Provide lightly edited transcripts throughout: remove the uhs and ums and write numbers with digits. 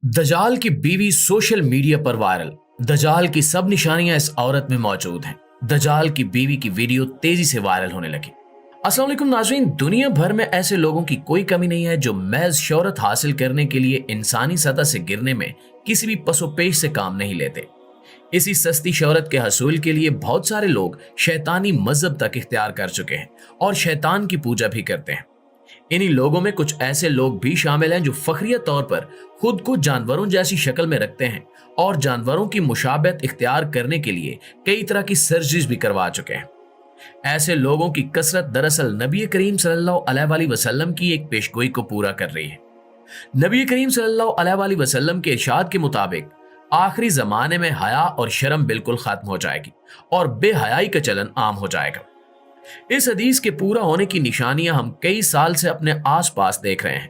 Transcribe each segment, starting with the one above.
दजाल की बीवी social media पर वायरल। दजाल की सब निशानियां इस औरत में मौजूद हैं। दजाल की बीवी की वीडियो तेजी से वायरल होने लगी। अस्सलाम वालेकुम नाज़रीन, दुनिया भर में ऐसे लोगों की कोई कमी नहीं है जो महज शोहरत हासिल करने के लिए इंसानी सतह से गिरने में किसी भी पसोपेश से काम नहीं लेते। इसी सस्ती शोहरत के हसूल के लिए बहुत सारे लोग शैतानी मजहब तक इख्तियार कर चुके हैं और शैतान की पूजा भी करते हैं। इन्हीं लोगों में कुछ ऐसे लोग भी शामिल हैं जो फखरिया तौर पर खुद को जानवरों जैसी शक्ल में रखते हैं और जानवरों की मुशाबहत इख्तियार करने के लिए कई तरह की सर्जरीज भी करवा चुके हैं। ऐसे लोगों की कसरत दरअसल नबी करीम सल्लल्लाहु अलैहि वसल्लम की एक पेशगोई को पूरा कर रही है। नबी करीम सल्लल्लाहु अलैहि वसल्लम के इरशाद के मुताबिक आखिरी जमाने में हया और शर्म बिल्कुल खत्म हो जाएगी और बेहयाई का चलन आम हो जाएगा। इस हदीस के पूरा होने की निशानियां हम कई साल से अपने आसपास देख रहे हैं।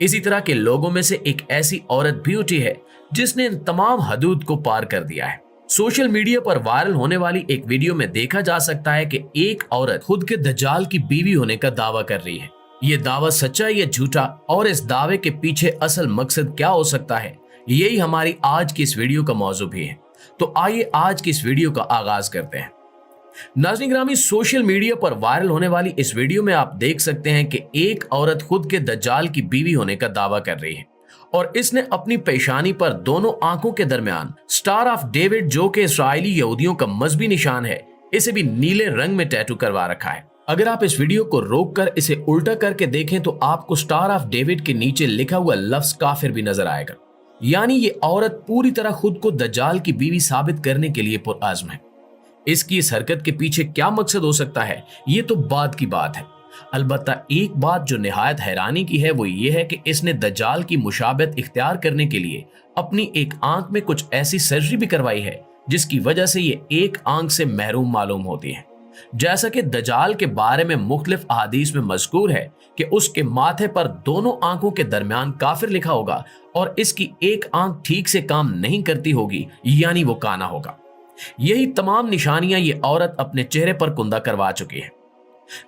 इसी तरह के लोगों में से एक ऐसी औरत भी उठी है जिसने इन तमाम हदूद को पार कर दिया है। सोशल मीडिया पर वायरल होने वाली एक वीडियो में देखा जा सकता है कि एक औरत खुद के दज्जाल की बीवी होने का दावा कर रही है। ये दावा सच्चा या झूठा और इस दावे के पीछे असल मकसद क्या हो सकता है, यही हमारी आज की इस वीडियो का मौजू भी है। तो आइए आज की इस वीडियो का आगाज करते हैं। नाज़रीन ग्रामी, सोशल मीडिया पर वायरल होने वाली इस वीडियो में आप देख सकते हैं कि एक औरत खुद के दज्जाल की बीवी होने का दावा कर रही है और इसने अपनी पेशानी पर दोनों आंखों के दरमियान स्टार ऑफ डेविड, जो कि इस्राएली यहूदियों का मजहबी निशान है, इसे भी नीले रंग में टैटू करवा रखा है। अगर आप इस वीडियो को रोककर इसे उल्टा करके देखें तो आपको स्टार ऑफ डेविड के नीचे लिखा हुआ लफ्ज काफिर भी नजर आएगा। यानी ये औरत पूरी तरह खुद को दज्जाल की बीवी साबित करने के लिए पुरअज़्म है। इसकी इस हरकत के पीछे क्या मकसद हो सकता है, ये तो बाद की बात है। अलबत्ता एक बात जो निहायत हैरानी की है वो ये है कि इसने दज्जाल की मुशाबहत इख्तियार करने के लिए अपनी एक आंख में कुछ ऐसी सर्जरी भी करवाई है जिसकी वजह से ये एक आंख से महरूम मालूम होती है। जैसा कि दज्जाल के बारे में मुख्तलिफ अहादीस में मज़कूर है कि उसके माथे पर दोनों आंखों के दरमियान काफिर लिखा होगा और इसकी एक आंख ठीक से काम नहीं करती होगी, यानी वो काना होगा। यही तमाम निशानियां ये औरत अपने चेहरे पर कुंदा करवा चुकी है।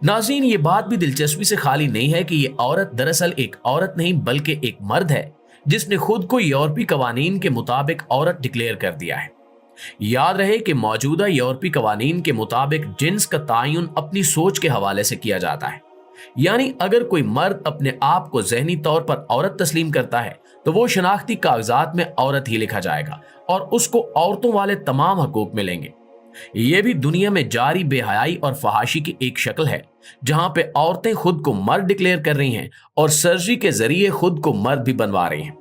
नाज़रीन, ये बात भी दिलचस्पी से खाली नहीं है कि ये औरत दरअसल एक औरत नहीं बल्कि एक मर्द है जिसने खुद को यूरोपी कवानीन के मुताबिक औरत डिक्लेयर कर दिया है। याद रहे कि मौजूदा यूरोपी कवानीन के मुताबिक जिन्स का तायुन अपनी सोच के हवाले से किया जाता है। यानी अगर कोई मर्द अपने आप को ज़हनी तौर पर औरत तस्लीम करता है तो वो शनाख्ती कागजात में औरत ही लिखा जाएगा और उसको औरतों वाले तमाम हकूक मिलेंगे। ये भी दुनिया में जारी बेहयाई और फहाशी की एक शक्ल है जहां पे औरतें खुद को मर्द डिक्लेयर कर रही हैं और सर्जरी के जरिए खुद को मर्द भी बनवा रही हैं।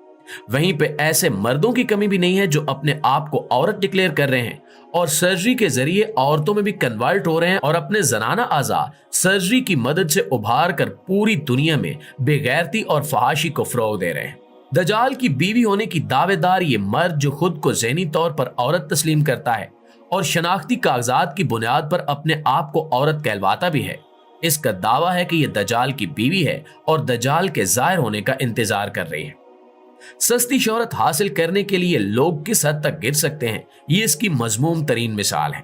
वहीं पे ऐसे मर्दों की कमी भी नहीं है जो अपने आप को औरत डिक्लेयर कर रहे हैं और सर्जरी के जरिए औरतों में भी कन्वर्ट हो रहे हैं और अपने जनाना आज़ा सर्जरी की मदद से उभार कर पूरी दुनिया में बेगैरती और फहाशी को फरोग दे रहे हैं। दज्जाल की बीवी होने की दावेदार ये मर्द जो खुद को ज़हनी तौर पर औरत तस्लीम करता है और शनाख्ती कागजात की बुनियाद पर अपने आप को औरत कहलवाता भी है, इसका दावा है कि यह दज्जाल की बीवी है और दज्जाल के जाहिर होने का इंतजार कर रही है। सस्ती शोहरत हासिल करने के लिए लोग किस हद तक गिर सकते हैं, ये इसकी मजमूम तरीन मिसाल है।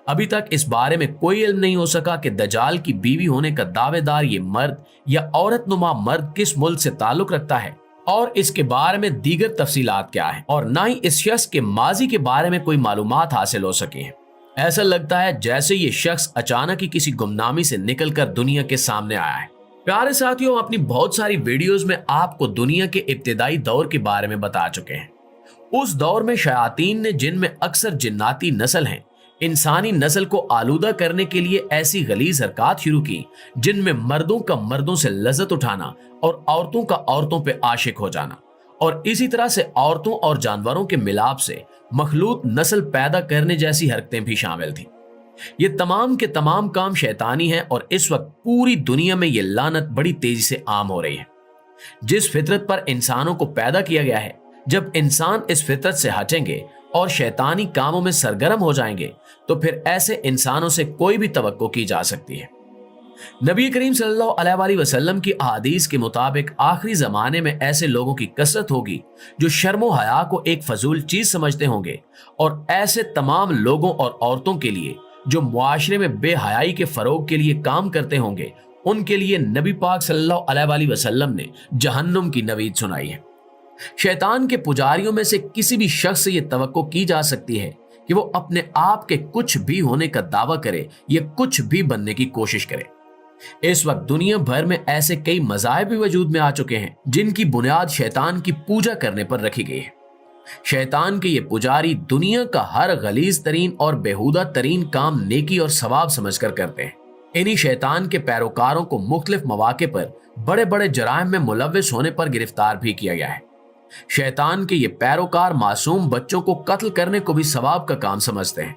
अभी तक इस बारे में कोई इल्म नहीं हो सका कि दज्जाल की बीवी होने का दावेदार ये मर्द या औरत नुमा मर्द किस मुल्क से ताल्लुक रखता है और इसके बारे में दीगर तफसीलात क्या है, और ना ही इस शख्स के माजी के बारे में कोई मालूमात हासिल हो सकी है। ऐसा लगता है जैसे ये शख्स अचानक ही किसी गुमनामी से निकलकर दुनिया के सामने आया है। प्यारे साथियों, अपनी बहुत सारी वीडियोस में आपको दुनिया के इब्तिदाई दौर के बारे में बता चुके हैं। उस दौर में शयातीन ने, जिनमें अक्सर जिन्नाती नस्ल हैं, इंसानी नस्ल को आलूदा करने के लिए ऐसी गलीज हरकत शुरू की जिनमें मर्दों का मर्दों से लज्जत उठाना और औरतों का औरतों पे आशिक हो जाना और इसी तरह से औरतों और जानवरों के मिलाप से मखलूत नस्ल पैदा करने जैसी हरकतें भी शामिल थीं। ये तमाम के तमाम काम शैतानी हैं और इस वक्त पूरी दुनिया में ये लानत बड़ी तेजी से आम हो रही है। जिस फितरत पर इंसानों को पैदा किया गया है, जब इंसान इस फितरत से हटेंगे और शैतानी कामों में सरगर्म हो जाएंगे तो फिर ऐसे इंसानों से कोई भी तवक्को की जा सकती है। नबी करीम सल्लल्लाहु अलैहि वसल्लम की अहादीस के मुताबिक आखिरी जमाने में ऐसे लोगों की कसरत होगी जो शर्मो हया को एक फजूल चीज समझते होंगे और ऐसे तमाम लोगों और औरतों के लिए जो मुआशरे में बेहयाई के फरोग के लिए काम करते होंगे, उनके लिए नबी पाक सल्लल्लाहु अलैहि वसल्लम ने जहन्नुम की नवीद सुनाई है। शैतान के पुजारियों में से किसी भी शख्स से यह तवक्को की जा सकती है कि वो अपने आप के कुछ भी होने का दावा करे या कुछ भी बनने की कोशिश करे। इस वक्त दुनिया भर में ऐसे कई मज़ाहिब भी वजूद में आ चुके हैं जिनकी बुनियाद शैतान की पूजा करने पर रखी गई है। शैतान के ये पुजारी दुनिया का हर गलीज तरीन और बेहुदा तरीन काम नेकी और सवाब समझकर करते हैं। इन्हीं शैतान के पैरोकारों को मुख्तलिफ मौके पर बड़े बड़े जराइम में मुलव्विस होने पर गिरफ्तार भी किया गया है। शैतान के ये पैरोकार मासूम बच्चों को कत्ल करने को भी सवाब का काम समझते हैं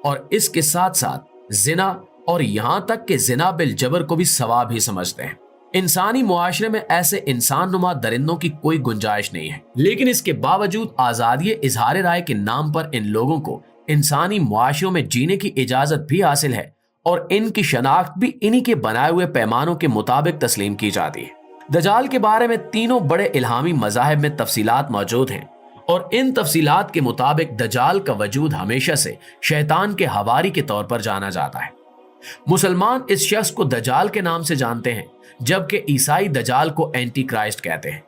और इसके साथ साथ जिना और यहां तक कि जिना बिल जबर को भी सवाब ही समझते हैं। इंसानी मुआशरे में ऐसे इंसान नुमा दरिंदों की कोई गुंजाइश नहीं है, लेकिन इसके बावजूद आजादी इजहार राय के नाम पर इन लोगों को इंसानी मुआशरों में जीने की इजाजत भी हासिल है और इनकी शनाख्त भी इन्हीं के बनाए हुए पैमानों के मुताबिक तस्लीम की जाती है। दजाल के बारे में तीनों बड़े इल्हामी मज़ाहिब में तफसीलात मौजूद हैं और इन तफसीलात के मुताबिक दजाल का वजूद हमेशा से शैतान के हवारी के तौर पर जाना जाता है। मुसलमान इस शख्स को दजाल के नाम से जानते हैं, जबकि ईसाई दजाल को एंटी क्राइस्ट कहते हैं।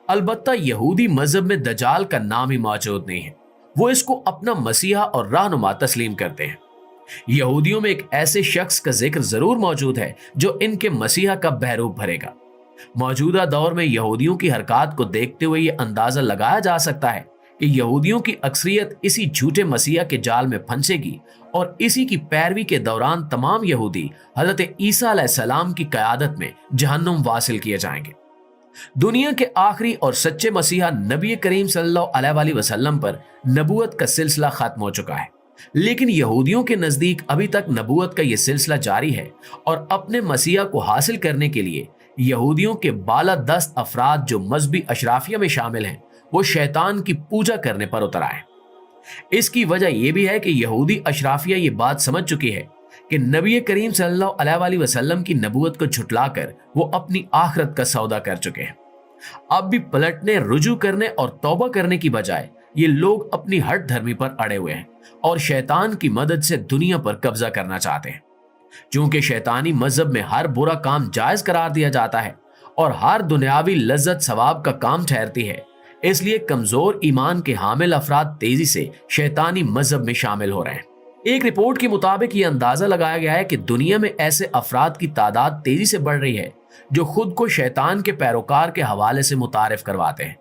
अलबत्ता यहूदी मजहब में दजाल का नाम ही मौजूद नहीं है, वो इसको अपना मसीहा और रहनुमा तस्लीम करते हैं। यहूदियों में एक ऐसे शख्स का जिक्र जरूर मौजूद है जो इनके मसीहा का बहरूप भरेगा। मौजूदा दौर में यहूदियों की हरकत को देखते हुए यह अंदाजा लगाया जा सकता है कि यहूदियों की अक्सरियत इसी झूठे मसीहा के जाल में फंसेगी और इसी की पैरवी के दौरान तमाम यहूदी हजरत ईसा अलैहिस्सलाम की क़यादत में जहन्नुम वासिल किए जाएंगे। दुनिया के आखिरी और सच्चे मसीहा नबी करीम सल्लल्लाहु अलैहि वसल्लम पर नबूवत का सिलसिला खत्म हो चुका है, लेकिन यहूदियों के नजदीक अभी तक नबूवत का यह सिलसिला जारी है और अपने मसीहा को हासिल करने के लिए यहूदियों के बाला दस्त अफराद जो मजहबी अशराफिया में शामिल हैं, वो शैतान की पूजा करने पर उतर आए। इसकी वजह यह भी है कि यहूदी अशराफिया ये बात समझ चुकी है कि नबी करीम सल्लल्लाहु अलैहि वसल्लम की नबूवत को झुटलाकर वो अपनी आखिरत का सौदा कर चुके हैं। अब भी पलटने, रुजू करने और तौबा करने की बजाय ये लोग अपनी हट धर्मी पर अड़े हुए हैं और शैतान की मदद से दुनिया पर कब्जा करना चाहते हैं। चूंकि शैतानी मजहब में हर बुरा काम जायज करार दिया जाता है और हर दुनियावी लज्जत सवाब का काम ठहरती है, इसलिए कमजोर ईमान के हामिल अफराद तेजी से शैतानी मजहब में शामिल हो रहे हैं। एक रिपोर्ट के मुताबिक ये अंदाजा लगाया गया है कि दुनिया में ऐसे अफराद की तादाद तेजी से बढ़ रही है जो खुद को शैतान के पैरोकार के हवाले से मुतारिफ करवाते हैं।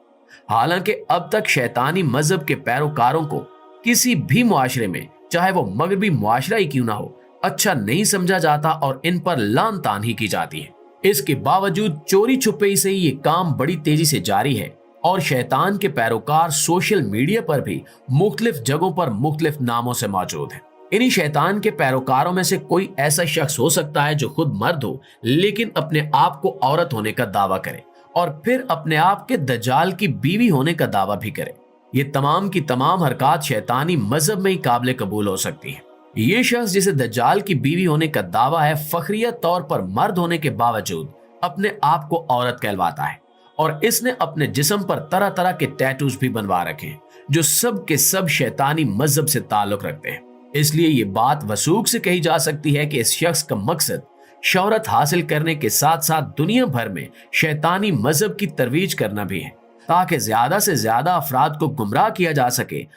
हालांकि अब तक शैतानी मजहब के पैरोकारों को किसी भी मुआशरे में, चाहे वो मगरबी मुआशरा ही क्यों ना हो, अच्छा नहीं समझा जाता और इन पर लान तान ही की जाती है। इसके बावजूद चोरी छुपे से ये काम बड़ी तेजी से जारी है और शैतान के पैरोकार सोशल मीडिया पर भी मुख्तलिफ जगहों पर मुख्तलिफ नामों से मौजूद हैं। इन्हीं शैतान के पैरोकारों में से कोई ऐसा शख्स हो सकता है जो खुद मर्द हो लेकिन अपने आप को औरत होने का दावा करे और फिर अपने आप के दज्जाल की बीवी होने का दावा भी करे। ये तमाम की तमाम हरकत शैतानी मजहब में ही काबिल कबूल हो सकती है। ये शख्स जिसे दज्जाल की बीवी होने का दावा है, फखरिया तौर पर मर्द होने के बावजूद अपने आप को औरत कहलवाता है और इसने अपने जिस्म पर तरह तरह के टैटूज भी बनवा रखे हैं जो सब के सब शैतानी मजहब से ताल्लुक रखते हैं। इसलिए ये बात वसूख से कही जा सकती है कि इस शख्स का मकसद शोहरत हासिल करने के साथ साथ दुनिया भर में शैतानी मजहब की तरवीज करना भी है, ताकि ज्यादा से ज्यादा अफराद को गुमराह किया जा सके